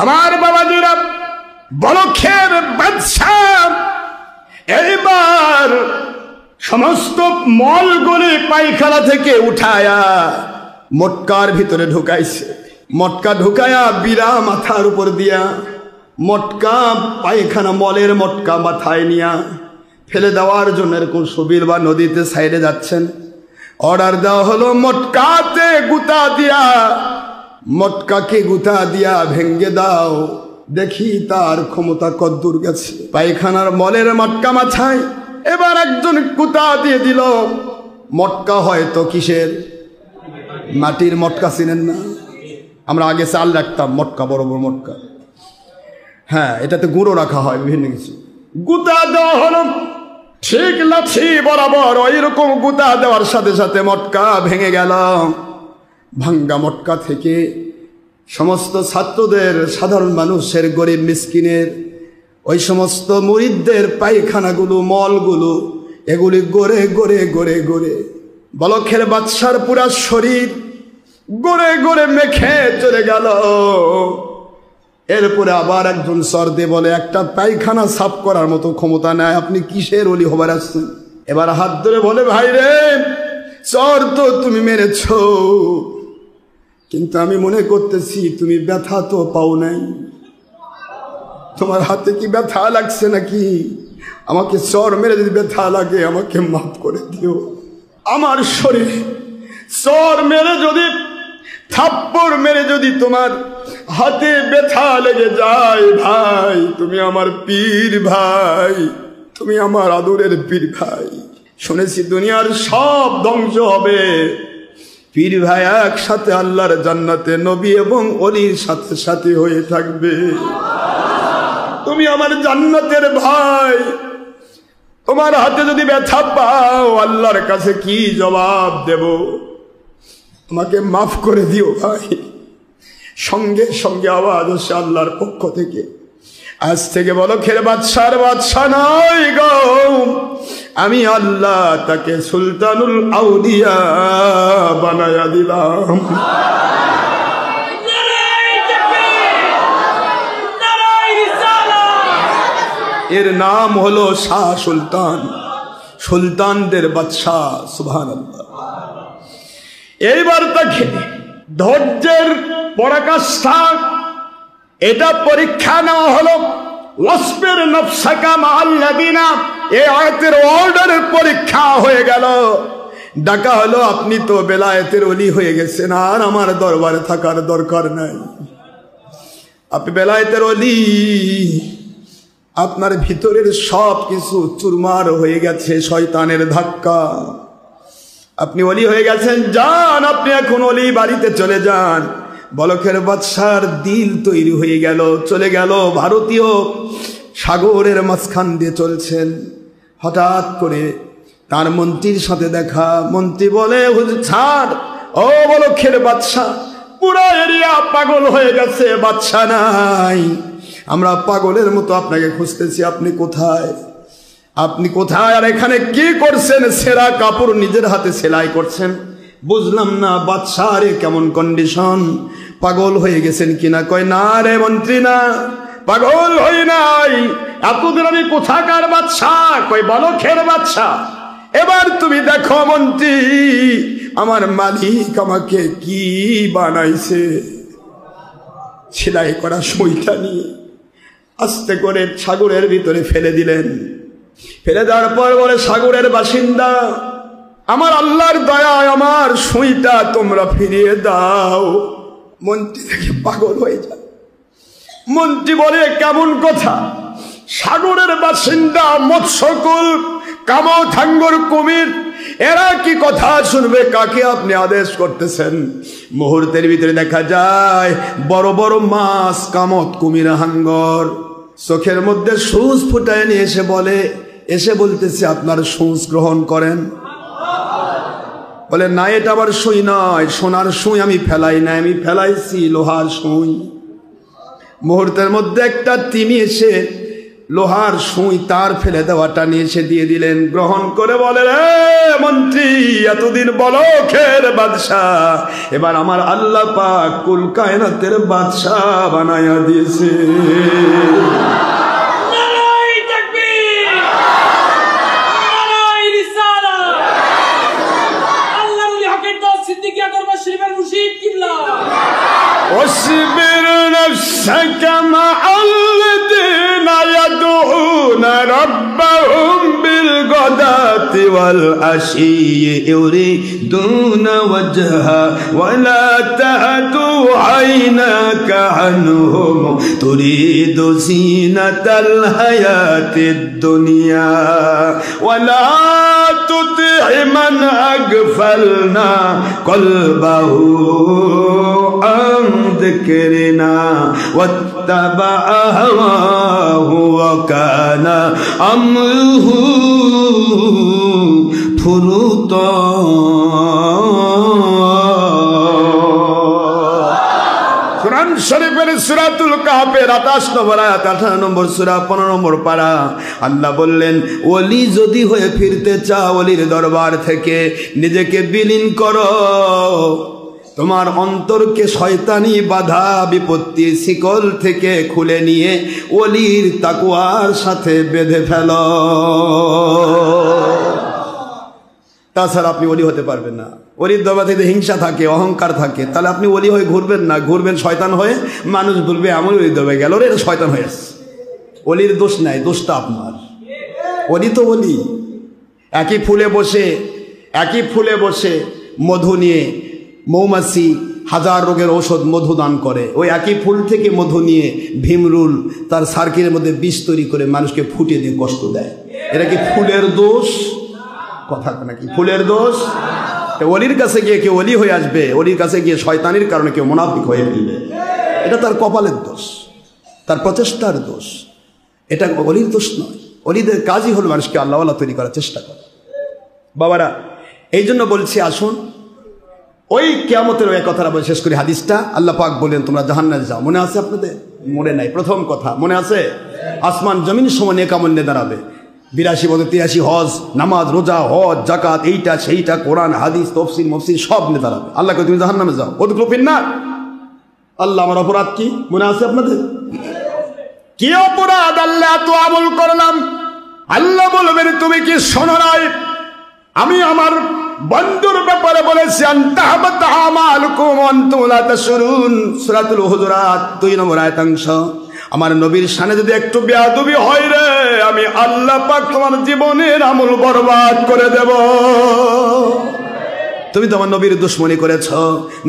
আমার বাবাজিরা, বলখের বাদশাহ এইবার সমস্ত মলগুলি পায়খানা থেকে উঠায়া মটকার ভিতরে ঢুকাইছে। মটকা ঢুকায়া বিরা মাথার উপর দিয়া, মটকা পায়খানা মলের মটকা মাথায় নিয়া ফেলে দেওয়ার জন্য এরকম সুবিল বা নদীতে সাইডে যাচ্ছেন। অর্ডার দেওয়া হলো মটকাতে গুতা দিয়া, মটকাকে গুতা দিয়া ভেঙ্গে দাও, দেখি তার ক্ষমতা কদ্দূর গেছে। পায়খানার মলের মটকা মাথায় এবার একজন গুতা দিয়ে দিল। মটকা হয়তো কিসের? মাটির মটকা, চিনেন না? আমরা আগে চাল রাখতাম, মটকা, বড় বড় মটকা। হ্যাঁ, এটাতে গুঁড়ো রাখা হয় বিভিন্ন কিছু। গুতা দেওয়া হলো ঠিক লাঠি বরাবর, ওই রকম গুতা দেওয়ার সাথে সাথে মটকা ভেঙে গেল। ভাঙ্গা মটকা থেকে সমস্ত ছাত্রদের, সাধারণ মানুষের, গরিব মিসকিনের, ওই সমস্ত মুরিদদের পায়খানাগুলো, মলগুলো, এগুলি গড়ে গড়ে গড়ে গড়ে বলখের বাদশার পুরা শরীর গড়ে গড়ে মেখে চলে গেল। এরপরে আবার একজন সর্দে বলে, একটা পায়খানা সাফ করার মতো ক্ষমতা নাই, আপনি কিসের ওলি হবার আসছেন? এবার হাত ধরে বলে, ভাই রে, চর তো তুমি মেরেছ, কিন্তু আমি মনে করতেছি তুমি ব্যথা তো পাও নাই। তোমার হাতে কি ব্যথা লাগছে নাকি? আমাকে চর মেরে যদি ব্যথা লাগে আমাকে মাফ করে দিও। আমার শরীরে চর মেরে যদি, থাপ্পড় মেরে যদি তোমার হাতে ব্যথা লেগে যায়, ভাই তুমি আমার পীর ভাই, তুমি আমার আদরের পীর ভাই। শুনেছি দুনিয়ার সব ধ্বংস হবে, পীর ভাই একসাথে আল্লাহর জান্নাতে নবী এবং ওলির সাথে সাথে হয়ে থাকবে। তুমি আমার জান্নাতের ভাই, তোমার হাতে যদি ব্যথা পাও আল্লাহর কাছে কি জবাব দেব? আমাকে মাফ করে দিও ভাই। সঙ্গে সঙ্গে আওয়াজ হচ্ছে আল্লাহর পক্ষ থেকে, আজ থেকে বলখের বাদশার বাদশা নয় গো, আমি আল্লাহ তাকে সুলতানুল আউলিয়া বানায়া দিলাম। এর নাম হলো শাহ সুলতান, সুলতানদের বাদশাহ। সুবহানাল্লাহ। এইবার তাকে ধৈর্যের পরাকাষ্ঠা, এটা পরীক্ষা নেওয়া হলো। ওয়াসবির নাফসাকা মা'আল্লাযিনা, এই আয়াতের অর্ডারের পরীক্ষা হয়ে গেল। ডাকা হলো, আপনি তো বেলায়েতের ওলি হয়ে গেছেন, আর আমার দরবারে থাকার দরকার নাই। আপনি বেলায়েতের ওলি, আপনার ভিতরের সব কিছু চুরমার হয়ে গেছে শয়তানের ধাক্কা, আপনি ওলি হয়ে গেছেন, যান আপনি এখন ওলি বাড়িতে চলে যান। বলখের বাদশার দিল তৈরি হয়ে গেল, চলে গেল ভারতীয় সাগরের মাঝখান দিয়ে চলছেন। হঠাৎ করে তার মন্ত্রীর সাথে দেখা। মন্ত্রী বলে, হুজুর ছাড়, ও বলখের বাদশা, পুরো এরিয়া পাগল হয়ে গেছে, বাদশা নাই, আমরা পাগলের মতো আপনাকে খুঁজতেছি, আপনি কোথায়, আপনি কোথায়, আর এখানে কি করছেন? সেরা কাপড় নিজের হাতে সেলাই করছেন। বুঝলাম না বাদশার কেমন কন্ডিশন, পাগল হয়ে গেছেন কিনা? কয় না রে মন্ত্রী, না পাগল হই নাই, এতদিন আমি কোথাকার বাদশা? কয় বলখের বাদশা। এবার তুমি দেখো মন্ত্রী, আমার মালিক আমাকে কি বানাইছে। সেলাই করা সুইটা নিয়ে আস্তে করে সাগরের ভিতরে ফেলে দিলেন। ফেলে দেওয়ার পর বলে, সাগরের বাসিন্দা, আমার আল্লাহর দয়ায় আমার সুইটা তোমরা ফিরিয়ে দাও। মন্ত্রী দেখে পাগল হয়ে যায়। মন্ত্রী বলে, কেমন কথা? সাগরের বাসিন্দা, মৎস্যকুল, কামথাঙ্গর কুমির, এরা কি কথা শুনবে? কাকে আপনি আদেশ করতেছেন? মুহূর্তের ভিতরে দেখা যায় বড় বড় মাছ, কামত, কুমির, হাঙ্গর চোখের মধ্যে সুচ ফুটায় নিয়ে এসে বলতেছে, আপনার সুচ গ্রহণ করেন। বলে, না, এটা আবার সুই নয়, সোনার সুই আমি ফেলাই না, আমি ফেলাইছি লোহার সুই। মুহূর্তের মধ্যে একটা তিমি এসে লোহার সুই তার ফেলে দেওয়াটা নিয়ে এসে দিয়ে দিলেন। গ্রহণ করে বলে, রে মন্ত্রী, এতদিন বলখের বাদশাহ, এবার আমার আল্লাহ পাক কুল কায়নাতের বাদশাহ বানায়া দিয়েছে। واصبر نفسك مع الذين يدعون ربهم بالغداة والعشي يريدون وجهه ولا تعد عيناك عنهم تريد زينة الحياة الدنيا ولا تطع من أغفلنا قلبه عن ذكرنا واتبع هواه وكان أمره فرطا। কুরআন শরীফের সূরাতুল কাহফের 28 নম্বর আয়াত, 18 নম্বর সূরা, 15 নম্বর পারা। আল্লাহ বললেন, ওলি যদি হয়ে ফিরতে চাও, ওলির দরবার থেকে নিজেকে বিলীন করো, তোমার অন্তরকে শয়তানি বাধা বিপত্তি শিকল থেকে খুলে নিয়ে ওলির তাকওয়ার সাথে বেঁধে ফেলো, তাছাড়া আপনি ওলি হতে পারবেন না। ওলির দরবার থেকে হিংসা থাকে, অহংকার থাকে, তাহলে আপনি ওলি হয়ে ঘুরবেন না, ঘুরবেন শয়তান হয়ে। মানুষ বলবে, এমন ওলির দরবারে গেল রে, এটা শয়তান হয়ে আসছে। ওলির দোষ নাই, দোষটা আপনার। ওলি তো ওলি। একই ফুলে বসে মধু নিয়ে মৌমাছি হাজার রোগের ঔষধ মধু দান করে, ওই একই ফুল থেকে মধু নিয়ে ভীমরুল তার সার্কিলের মধ্যে বিষ তৈরি করে মানুষকে ফুটিয়ে দিয়ে কষ্ট দেয়। এটা কি ফুলের দোষ? কথা নাকি ফুলের দোষ? ওলির কাছে গিয়ে কেউ ওলি হয়ে আসবে, ওলির কাছে গিয়ে শয়তানির কারণে কেউ মুনাফিক হয়ে ফেলবে, এটা তার কপালের দোষ, তার প্রচেষ্টার দোষ, এটা ওলির দোষ নয়। ওলিদের কাজই হলো মানুষকে আল্লাহওয়ালা তৈরি করার চেষ্টা করে। বাবারা, এই জন্য বলছি, আসুন ওই কিয়ামতের ওই কথাটা বলে শেষ করি। হাদিসটা আল্লাহ পাক বলেন, তোমরা জাহান্নামে যাও। মনে আছে আপনাদের? মনে নাই? প্রথম কথা মনে আছে? আসমান জমিন সমান নেকামল নিয়ে দাঁড়াবে। 82 বছর 83 হজ, নামাজ, রোজা, হজ, জাকাত, এইটা সেইটা, কোরআন, হাদিস, তফসির, মফসির সব নিয়ে দাঁড়াবে। আল্লাহকে তুমি জাহান্নামে যাও, ওদের লোপিন না। আল্লাহ, আমার অপরাধ কি মনে আছে আপনাদের? কি অপরাধ? আল্লাহ এত আমল করলাম। আল্লাহ বলবেন, তুমি কি শোনো নাই? আমি আমার বন্ধুর ব্যাপারে বলেছি, সূরাতুল হুজুরাত 2 নম্বর আয়াতাংশ। আমার নবীর শানে যদি একটু বেয়াদবি হয় রে, আমি আল্লাহ পাক তোমার জীবনের আমল বরবাদ করে দেব। তুমি তো আমার নবীর দুশ্মনী করেছ,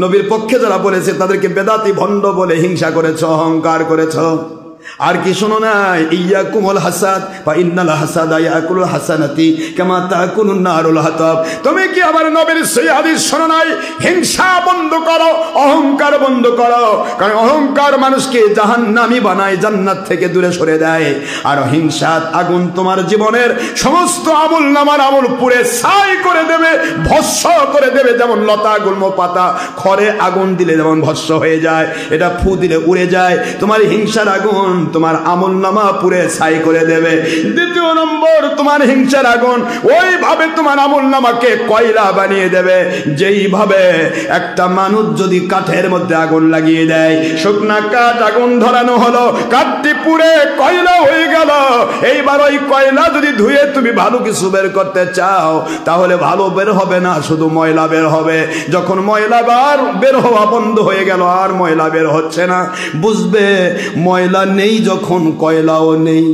নবীর পক্ষে যারা বলেছে তাদেরকে বেদাতি ভণ্ড বলে হিংসা করেছ, অহংকার করেছ। আর কি শোনো নাই, ইয়াকুমুল হাসাদ ফা ইন্নাল হাসাদা ইয়াকুলুল হাসানাতি কামা তাকুলুন নারুল হাতাব। তুমি কি আবার নবীর সেই হাদিস শোনো নাই, হিংসা বন্ধ করো, অহংকার বন্ধ করো, কারণ অহংকার মানুষকে জাহান্নামী বানায়, জান্নাত থেকে দূরে সরে দেয়। আর হিংসার আগুন তোমার জীবনের সমস্ত আমল নামার আমল পুড়ে ছাই করে দেবে, ভস্ম করে দেবে। যেমন লতা গুল্ম পাতা খড়ে আগুন দিলে যেমন ভস্ম হয়ে যায়, এটা ফু দিলে উড়ে যায়, তোমার হিংসার আগুন তোমার আমল নামা পুরে ছাই করে দেবে। দ্বিতীয় নম্বর, তোমার হিংসার আগুন ওইভাবে তোমার আমল নামাকে কয়লা বানিয়ে দেবে, যেইভাবে একটা মানুষ যদি কাঠের মধ্যে আগুন লাগিয়ে দেয়, শুকনা কাঠ আগুন ধরানো হলো, কাঠটি পুড়ে কয়লা হয়ে গেল। এইবার ওই কয়লা যদি ধুয়ে তুমি ভালো কিছু বের করতে চাও, তাহলে ভালো বের হবে না, শুধু ময়লা বের হবে। যখন ময়লা বের হওয়া বন্ধ হয়ে গেল, আর ময়লা বের হচ্ছে না, বুঝবে ময়লা নেই যখন কয়লাও নেই।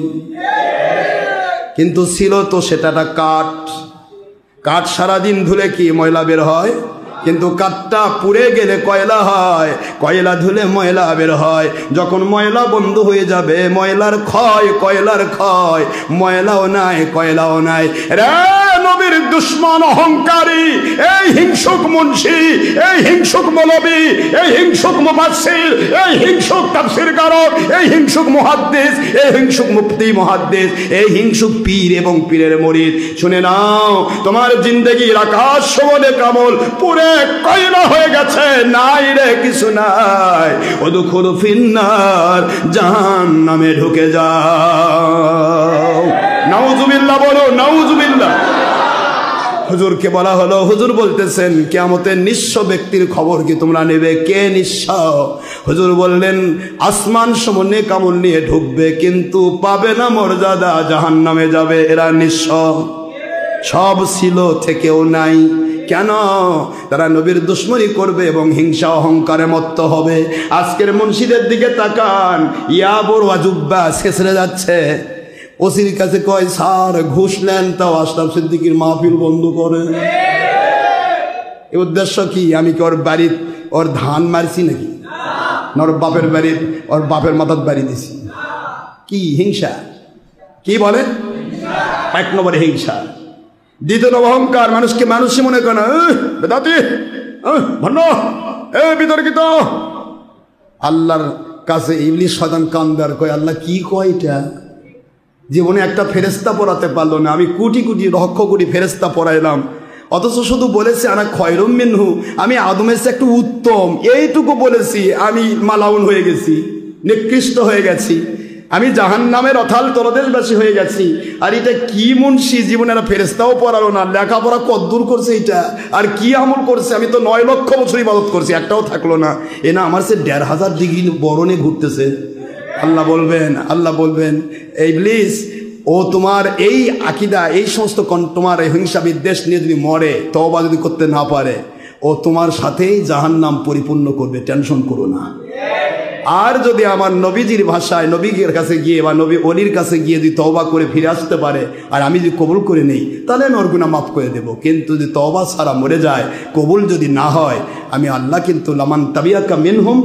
কিন্তু ছিল তো সেটা কাঠ, কাঠ সারাদিন ধুলে কি ময়লা বের হয়? কিন্তু কাঠটা পুড়ে গেলে কয়লা হয়, কয়লা ধুলে ময়লা বের হয়। যখন ময়লা বন্ধ হয়ে যাবে, ময়লার ক্ষয়, কয়লার ক্ষয়, ময়লাও নাই, কয়লাও নাই। রে নবীর দুশ্মন অহংকারী, এই হিংসুক মুন্সি, এই হিংসুক মৌলবী, এই হিংসুক মুফাসসির, এই হিংসুক তাফসীরকারক, এই হিংসুক মুহাদ্দিস, এই হিংসুক মুফতি মুহাদ্দিস, এই হিংসুক পীর এবং পীরের মুরিদ, শুনে নাও, তোমার জিন্দেগির আকাশ সবলে কামল পুরে কয়লা হয়ে গেছে, নাই রে কিছু নাই। উদখুলু ফিন্নার, জাহান্নামে ঢুকে যাও। নাউযুবিল্লাহ বলো, নাউযুবিল্লাহ। হুজুরকে বলা হলো, হুজুর বলতেছেন কিয়ামতের নিঃস্ব ব্যক্তির খবর কি তোমরা নেবে? কে নিঃস্ব? হুজুর বললেন আসমান সমনে কামল নিয়ে ঢুকবে, কিন্তু পাবে না মর্যাদা, জাহান্নামে যাবে। এরা নিঃস্ব, সব ছিল থেকেও নাই। কেন? তারা নবীর দুশ্মনী করবে এবং হিংসা অহংকারে মত্ত হবে। আজকের মুন্সিদের দিকে তাকান, ইয়াবর ওয়াজুব্বা শেষরে যাচ্ছে, ওসির কাছে কয় স্যার ঘুষ নেন, তাও আশরাফ সিদ্দিকীর মাহফিল বন্ধ করে। এর উদ্দেশ্য কি? আমি কি ওর বাড়ির ওর ধান মারছি নাকি? না ওর বাপের বাড়ির ওর বাপের মাথার বাড়ি দিছি? কি হিংসা? কি বলে? এক নম্বরে হিংসা। দ্বিতীয় অহংকার, মানুষকে মানুষই মনে করে না, বেদাতি ভণ্ড, বিতর্কিত। আল্লাহর কাছে ইবলিস শয়তান কান্দার কয়, আল্লাহ কি কয় এটা? জীবনে একটা ফেরেস্তা পড়াতে পারলো না, আমি কোটি কোটি লক্ষ কোটি ফেরেস্তা পড়াইলাম, অথচ শুধু বলেছে আনা খয়রুম মিনহু, আমি আদমের চেয়ে একটু উত্তম, এইটুকু বলেছি, আমি মালাউন হয়ে গেছি, নিকৃষ্ট হয়ে গেছি, আমি জাহান্নামের অথাল তলদেশবাসী হয়ে গেছি। আর এটা কি মুন্সি, জীবনে একটা ফেরেস্তাও পড়ালো না, লেখাপড়া কদ্দূর করছে এটা, আর কি আমল করছে? আমি তো 9 লক্ষ বছর ইবাদত করছি, একটাও থাকলো না। এ না আমার সে 1500 ডিগ্রি বরণে ঘুরতেছে। আল্লাহ বলবেন এই ইবলিস, ও তোমার এই আকীদা, এই সমস্ত তোমার হিংসা বিদ্বেষ নিয়ে যদি মরে, তওবা যদি করতে না পারে, ও তোমার সাথেই জাহান্নাম পরিপূর্ণ করবে, টেনশন করো না। আর যদি আমার নবীজির ভাষায় নবীর কাছে গিয়ে বা নবী অলির কাছে গিয়ে যদি তওবা করে ফিরে আসতে পারে, আর আমি যদি কবুল করে নেই, তাহলে আমি ওর গুনাহ মাফ করে দেবো। কিন্তু যদি তওবা ছাড়া মরে যায়, কবুল যদি না হয়, আমি আল্লাহ কিন্তু লামান তাবিয়াকা মিনহুম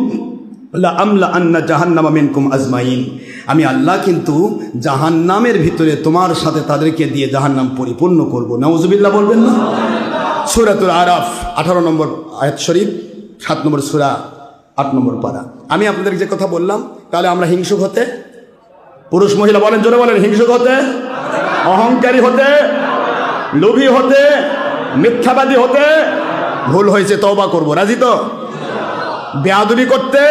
লা আমলা আন্না জাহান্নামা মিনকুম আজমাইন, আমি আল্লাহ কিন্তু জাহান্নামের ভিতরে তোমার সাথে তাদেরকে দিয়ে জাহান্নাম পরিপূর্ণ করব। নাউজুবিল্লাহ বলবেন না? সূরাতুল আরাফ 18 নম্বর আয়াত শরীফ, 7 নম্বর সূরা, 8 নম্বর পারা। আমি আপনাদের যে কথা বললাম, তাহলে আমরা হিংসুক হতে, পুরুষ মহিলা বলেন, জোরে বলেন, হিংসুক হতে, অহংকারী হতে, লোভী হতে, মিথ্যাবাদী হতে, ভুল হয়েছে তওবা করব, রাজি তো? বেয়াদবি করতে,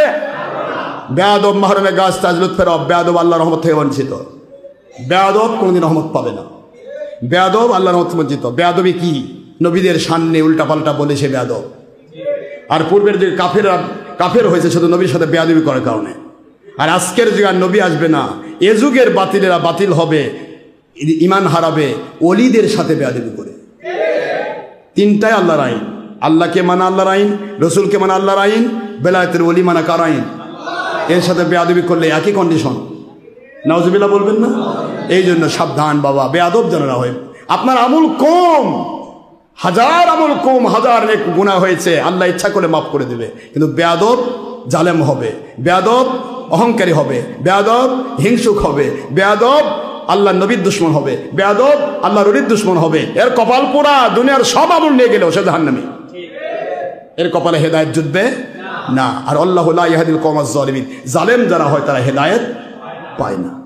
বেয়াদব মাহরমে গাছ তাজলুত ফেরব, বেয়াদব আল্লাহর রহমত থেকে বঞ্চিত, বেয়াদব কোনোদিন রহমত পাবে না, বেয়াদব আল্লাহর রহমত বঞ্চিত। বেয়াদবি কি? নবীদের সামনে উল্টাপাল্টা বলে সে বেয়াদব। আর পূর্বের যে কাফের হয়েছে শুধু নবীর সাথে বেয়াদবি করার কারণে। আর আজকের যুগে আর নবী আসবে না, এ যুগের বাতিলেরা বাতিল হবে, ইমান হারাবে ওলিদের সাথে বেয়াদবি করে। তিনটাই আল্লাহর আইন, আল্লাহকে মানা আল্লাহর আইন, রসুলকে মানা আল্লাহর আইন, বেলায়েতের ওলি মানা কার আইন? এর সাথে বেয়াদবি করলে একই কন্ডিশন। নাউজুবিল্লাহ বলবেন না? এই জন্য সাবধান বাবা, বেয়াদব যেন না হয়। আপনার আমল কম, হাজার আমল কম, হাজার নেক গুনাহ হয়েছে, আল্লাহ ইচ্ছা করে মাফ করে দেবে। কিন্তু বেয়াদব জালেম হবে, বেয়াদব অহংকারী হবে, বেয়াদব হিংসুক হবে, বেয়াদব আল্লাহ নবীর দুশ্মন হবে, বেয়াদব আল্লাহ রলির দুশ্মন হবে। এর কপাল পোড়া, দুনিয়ার সব আমল নিয়ে গেলেও সে জাহান্নামী। এর কপালে হেদায়েত জুটবে না। আর আল্লাহু লা ইয়াহদিল কওমাজ জালিমিন, জালেম যারা হয় তারা হেদায়েত পায় না।